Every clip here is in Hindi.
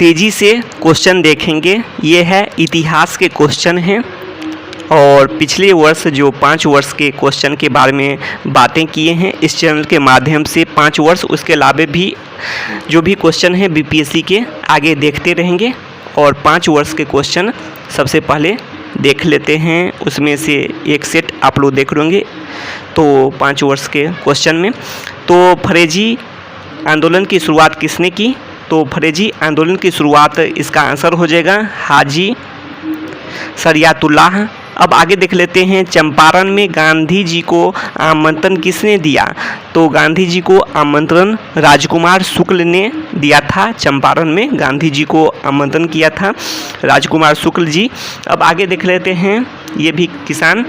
तेज़ी से क्वेश्चन देखेंगे। ये है इतिहास के क्वेश्चन हैं और पिछले वर्ष जो 5 वर्ष के क्वेश्चन के बारे में बातें किए हैं इस चैनल के माध्यम से 5 वर्ष, उसके अलावा भी जो भी क्वेश्चन हैं बीपीएससी के आगे देखते रहेंगे और 5 वर्ष के क्वेश्चन सबसे पहले देख लेते हैं। उसमें से एक सेट आप लोग देख लेंगे तो 5 वर्ष के क्वेश्चन में। तो फरेजी आंदोलन की शुरुआत किसने की? तो फरेजी आंदोलन की शुरुआत इसका आंसर हो जाएगा हाजी शरियतुल्लाह। अब आगे देख लेते हैं चंपारण में गांधी जी को आमंत्रण किसने दिया? तो गांधी जी को आमंत्रण राजकुमार शुक्ल ने दिया था। चंपारण में गांधी जी को आमंत्रण किया था राजकुमार शुक्ल जी। अब आगे देख लेते हैं, ये भी किसान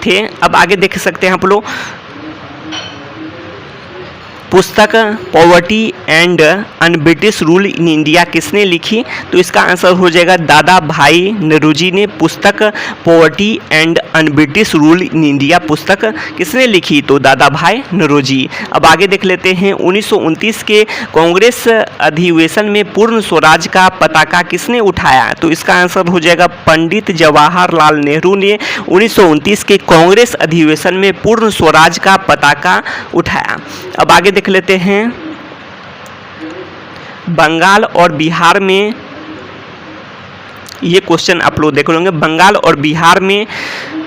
थे। अब आगे देख सकते हैं आप लोग पुस्तक poverty and un British rule in India किसने लिखी? तो इसका आंसर हो जाएगा दादा भाई नौरोजी ने पुस्तक poverty and un British rule in India पुस्तक किसने लिखी? तो दादा भाई नौरोजी। अब आगे देख लेते हैं 1929 के कांग्रेस अधिवेशन में पूर्ण स्वराज का पताका किसने उठाया? तो इसका आंसर हो जाएगा पंडित जवाहरलाल नेहरू ने 1929 के कांग्रेस अधिवेशन में पूर्ण स्वराज का पताका उठाया। अब आगे देख लेते हैं बंगाल और बिहार में, ये क्वेश्चन आप लोग देख लेंगे। बंगाल और बिहार में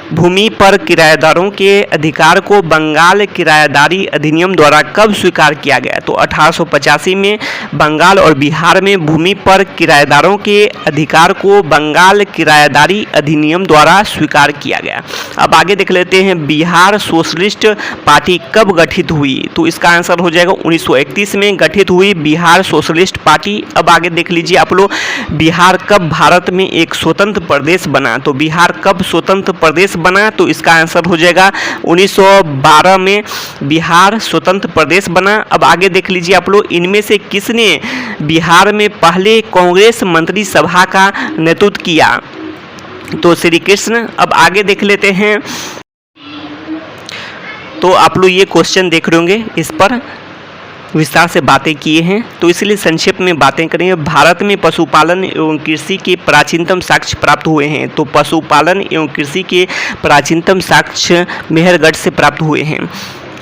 भूमि पर किराएदारों के अधिकार को बंगाल किराएदारी अधिनियम द्वारा कब स्वीकार किया गया? तो 1885 में बंगाल और बिहार में भूमि पर किराएदारों के अधिकार को बंगाल किराएदारी अधिनियम द्वारा स्वीकार किया गया। अब आगे देख लेते हैं बिहार सोशलिस्ट पार्टी कब गठित हुई? तो इसका आंसर हो जाएगा 1931 में गठित हुई बिहार सोशलिस्ट पार्टी। अब आगे देख लीजिए आप लोग बिहार कब भारत में एक स्वतंत्र प्रदेश बना? तो बिहार कब स्वतंत्र प्रदेश बना? तो इसका आंसर हो जाएगा 1912 में बिहार स्वतंत्र प्रदेश बना। अब आगे देख लीजिए आप लोग इनमें से किसने बिहार में पहले कांग्रेस मंत्री सभा का नेतृत्व किया? तो श्री कृष्ण। अब आगे देख लेते हैं, तो आप लोग ये क्वेश्चन देख रहे होंगे, इस पर विस्तार से बातें किए हैं तो इसलिए संक्षेप में बातें करेंगे। भारत में पशुपालन एवं कृषि के प्राचीनतम साक्ष्य प्राप्त हुए हैं। तो पशुपालन एवं कृषि के प्राचीनतम साक्ष्य मेहरगढ़ से प्राप्त हुए हैं।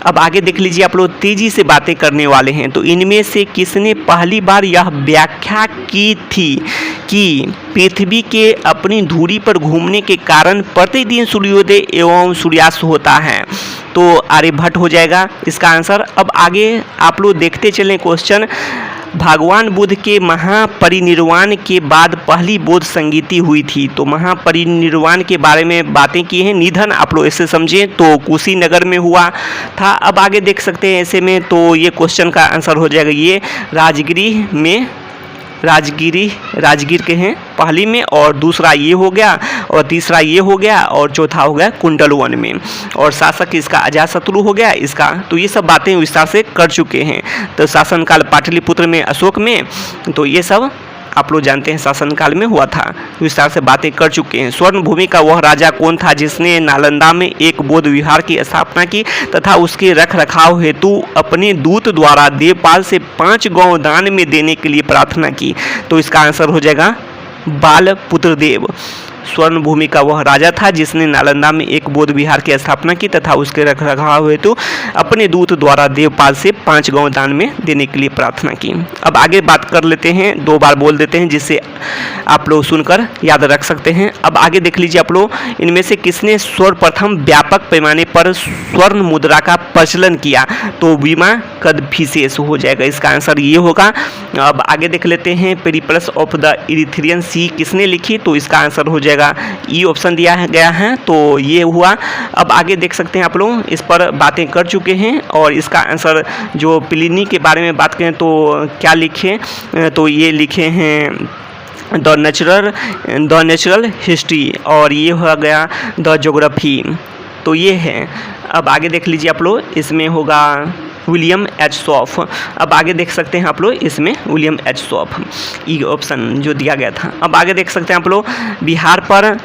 अब आगे देख लीजिए आप लोग तेजी से बातें करने वाले हैं। तो इनमें से किसने पहली बार यह व्याख्या की थी कि पृथ्वी के अपनी धुरी पर घूमने के कारण प्रतिदिन सूर्योदय एवं सूर्यास्त होता है? तो आर्यभट्ट हो जाएगा इसका आंसर। अब आगे आप लोग देखते चलें क्वेश्चन। भगवान बुद्ध के महापरिनिर्वाण के बाद पहली बौद्ध संगीति हुई थी। तो महापरिनिर्वाण के बारे में बातें की हैं। निधन आप लोग ऐसे समझें तो कुशीनगर में हुआ था। अब आगे देख सकते हैं ऐसे में, तो ये क्वेश्चन का आंसर हो जाएगा ये राजगीर में, राजगीर के हैं पहली में, और दूसरा ये हो गया, और तीसरा ये हो गया, और चौथा हो गया कुंडलवन में, और शासक इसका अजातशत्रु हो गया इसका। तो ये सब बातें विस्तार से कर चुके हैं। तो शासनकाल पाटलिपुत्र में अशोक में, तो ये सब आप लोग जानते हैं शासनकाल में हुआ था, विस्तार से बातें कर चुके हैं। स्वर्ण भूमि का वह राजा कौन था जिसने नालंदा में एक बौद्ध विहार की स्थापना की तथा उसके रख रखाव हेतु अपने दूत द्वारा देवपाल से 5 गौ दान में देने के लिए प्रार्थना की? तो इसका आंसर हो जाएगा बालपुत्र देव। स्वर्ण भूमि का वह राजा था जिसने नालंदा में एक बौद्ध विहार की स्थापना की तथा उसके रखरखाव हेतु अपने दूत द्वारा देवपाल से 5 गौ दान में देने के लिए प्रार्थना की। अब आगे बात कर लेते हैं, 2 बार बोल देते हैं जिससे आप लोग सुनकर याद रख सकते हैं। अब आगे देख लीजिए आप लोग इनमें से किसने सर्वप्रथम व्यापक पैमाने पर स्वर्ण मुद्रा का प्रचलन किया? तो बीमा कदफिसेस हो जाएगा, इसका आंसर ये होगा। अब आगे देख लेते हैं पेरिप्लस ऑफ द इरिथ्रियन सी किसने लिखी? तो इसका आंसर हो जाएगा ई ऑप्शन दिया गया है, तो ये हुआ। अब आगे देख सकते हैं आप लोग इस पर बातें कर चुके हैं, और इसका आंसर जो प्लिनी के बारे में बात करें तो क्या लिखे? तो ये लिखे हैं द नेचुरल हिस्ट्री, और ये हो गया द ज्योग्राफी, तो ये है। अब आगे देख लीजिए आप लोग, इसमें होगा विलियम एच शॉफ। अब आगे देख सकते हैं आप लोग इसमें विलियम एच शॉफ, ई ऑप्शन जो दिया गया था। अब आगे देख सकते हैं आप लोग बिहार पर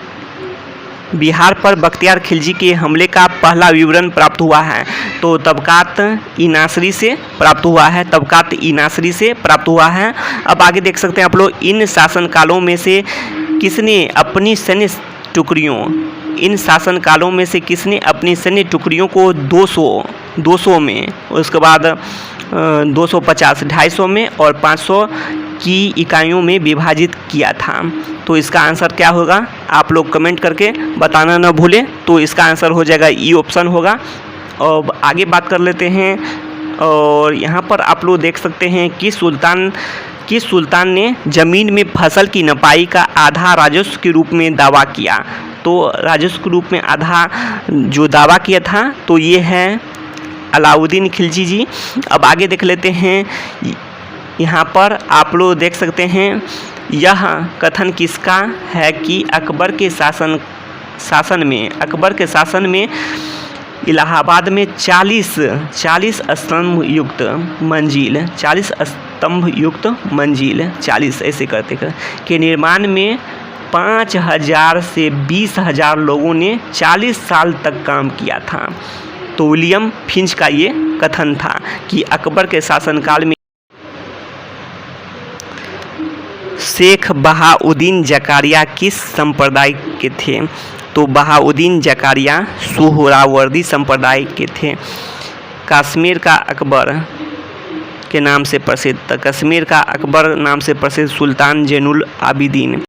बिहार पर बख्तियार खिलजी के हमले का पहला विवरण प्राप्त हुआ है? तो तबकात-ई-नासरी से प्राप्त हुआ है, तबकात-ई-नासरी से प्राप्त हुआ है। अब आगे देख सकते हैं आप लोग, इन शासनकालों में से किसने अपनी सैन्य टुकड़ियों को 200 में, उसके बाद 250, 250 में और 500 की इकाइयों में विभाजित किया था? तो इसका आंसर क्या होगा, आप लोग कमेंट करके बताना न भूलें। तो इसका आंसर हो जाएगा ई ऑप्शन होगा। और आगे बात कर लेते हैं, और यहाँ पर आप लोग देख सकते हैं कि सुल्तान ने ज़मीन में फसल की नपाई का आधा राजस्व के रूप में दावा किया। तो राजस्व के रूप में आधा जो दावा किया था, तो ये है अलाउद्दीन खिलजी जी। अब आगे देख लेते हैं, यहाँ पर आप लोग देख सकते हैं, यह कथन किसका है कि अकबर के शासन में इलाहाबाद में 40 स्तंभ युक्त मंजिल 40 ऐसे करते के निर्माण में 5,000 से 20,000 लोगों ने 40 साल तक काम किया था। तो विलियम फिंच का ये कथन था कि अकबर के शासनकाल में शेख बहाउद्दीन ज़कारिया किस संप्रदाय के थे? तो बहाउद्दीन ज़कारिया सुहरावर्दी संप्रदाय के थे। कश्मीर का अकबर के नाम से प्रसिद्ध सुल्तान ज़ैनुल आबिदीन